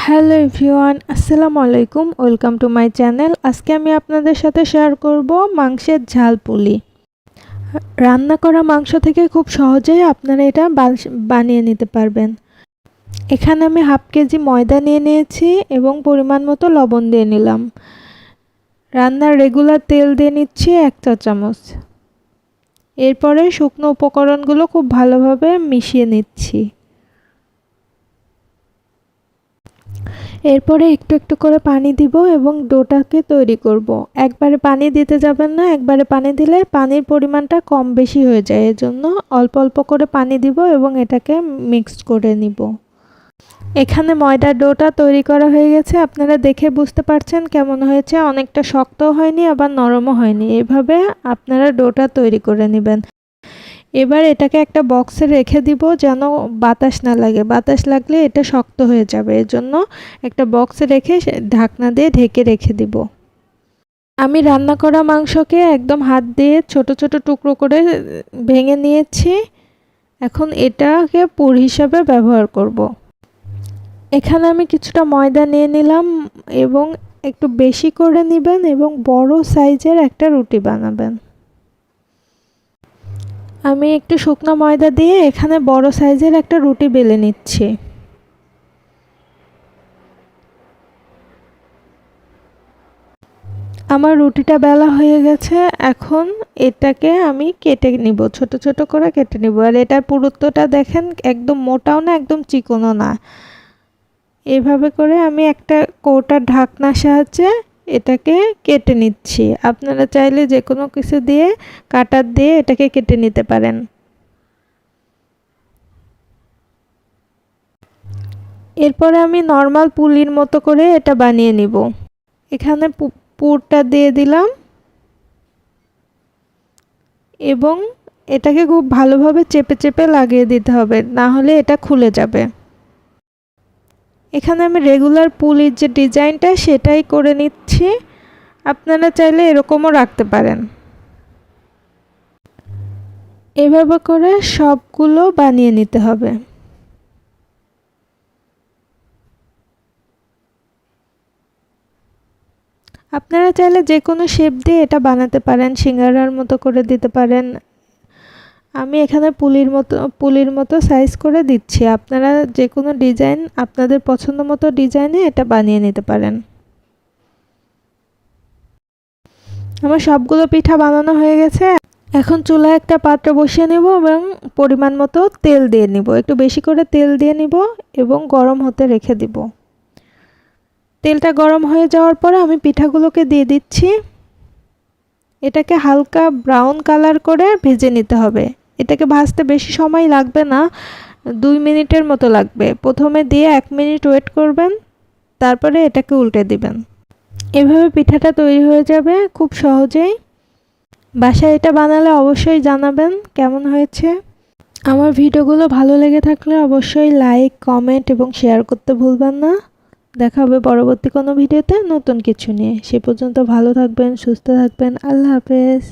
Hello everyone, আসসালামু আলাইকুম। Welcome to my channel. আজকে আমি আপনাদের সাথে শেয়ার করব মাংসের ঝাল পুলি। রান্না করা মাংস থেকে খুব সহজেই আপনারা এটা বানিয়ে নিতে পারবেন। এখানে আমি হাফ কেজি ময়দা নিয়ে নিয়েছি এবং পরিমাণ মতো লবণ দিয়ে নিলাম। রান্নার রেগুলার তেল দিয়ে নিচ্ছি 1 চা চামচ। এরপরে শুকনো উপকরণগুলো খুব ভালোভাবে মিশিয়ে নিচ্ছি। এরপরে একটু একটু করে পানি দিব এবং ডোটাকে তৈরি করব। একবারে পানি দিতে যাবেন না, একবারে পানি দিলে পানির পরিমাণটা কম বেশি হয়ে যায়। এজন্য অল্প অল্প করে পানি দিব এবং এটাকে মিক্সড করে নিব। এখানে ময়দার ডোটা তৈরি করা হয়ে গেছে। আপনারা দেখে বুঝতে পারছেন কেমন হয়েছে। অনেকটা শক্তও হয়নি আবার নরমও হয়নি। এভাবে আপনারা ডোটা তৈরি করে নেবেন। এবার এটাকে একটা বক্সে রেখে দিব যেন বাতাস না লাগে। বাতাস লাগলে এটা শক্ত হয়ে যাবে। এজন্য একটা বক্সে রেখে ঢাকনা দিয়ে ঢেকে রেখে দিব। আমি রান্না করা মাংসকে একদম হাত দিয়ে ছোট ছোট টুকরো করে ভেঙে নিয়েছি। এখন এটাকে পুর হিসাবে ব্যবহার করব। এখানে আমি কিছুটা ময়দা নিয়ে নিলাম এবং একটু বেশি করে নেবেন এবং বড় সাইজের একটা রুটি বানাবেন। আমি একটু শুকনো ময়দা দিয়ে এখানে বড় সাইজের একটা রুটি বেলে নিচ্ছি। আমার রুটিটা বেলা হয়ে গেছে। এখন এটাকে আমি কেটে নিব, ছোট ছোট করে কেটে নিব। আর এটার পুরুত্বটা দেখেন, একদম মোটাও না একদম চিকনও না। এভাবে করে আমি একটা কৌটার ঢাকনার সাহায্যে এটাকে কেটে নিচ্ছি। আপনারা চাইলে যে কোনো কিছু দিয়ে কাটার দিয়ে এটাকে কেটে নিতে পারেন। এরপরে আমি নর্মাল পুলির মতো করে এটা বানিয়ে নিব। এখানে পুরটা দিয়ে দিলাম এবং এটাকে খুব ভালোভাবে চেপে চেপে লাগিয়ে দিতে হবে, না হলে এটা খুলে যাবে। এখানে আমি রেগুলার পুলির যে ডিজাইনটা সেটাই করে নিচ্ছি। আপনারা চাইলে এরকমও রাখতে পারেন। এভাবে করে সবগুলো বানিয়ে নিতে হবে। আপনারা চাইলে যে কোনো শেপ দিয়ে এটা বানাতে পারেন, সিঙ্গারার মতো করে দিতে পারেন। আমি এখানে পুলির মতো সাইজ করে দিচ্ছি। আপনারা যে কোনো ডিজাইন আপনাদের পছন্দ মতো ডিজাইনে এটা বানিয়ে নিতে পারেন। আমার সবগুলো পিঠা বানানো হয়ে গেছে। এখন চুলায় একটা পাত্র বসিয়ে নেব এবং পরিমাণ মতো তেল দিয়ে নিব। একটু বেশি করে তেল দিয়ে নিব এবং গরম হতে রেখে দিব। তেলটা গরম হয়ে যাওয়ার পরে আমি পিঠাগুলোকে দিয়ে দিচ্ছি। এটাকে হালকা ব্রাউন কালার করে ভেজে নিতে হবে। এটাকে ভাজতে বেশি সময় লাগবে না, 2 মিনিটের মতো লাগবে। প্রথমে দিয়ে 1 মিনিট ওয়েট করবেন, তারপরে এটাকে উল্টে দিবেন। এভাবে পিঠাটা তৈরি হয়ে যাবে খুব সহজেই। বাসায় এটা বানালে অবশ্যই জানাবেন কেমন হয়েছে। আমার ভিডিওগুলো ভালো লেগে থাকলে অবশ্যই লাইক, কমেন্ট এবং শেয়ার করতে ভুলবেন না। দেখা হবে পরবর্তী কোনো ভিডিওতে নতুন কিছু নিয়ে। সে পর্যন্ত ভালো থাকবেন, সুস্থ থাকবেন। আল্লাহ হাফেজ।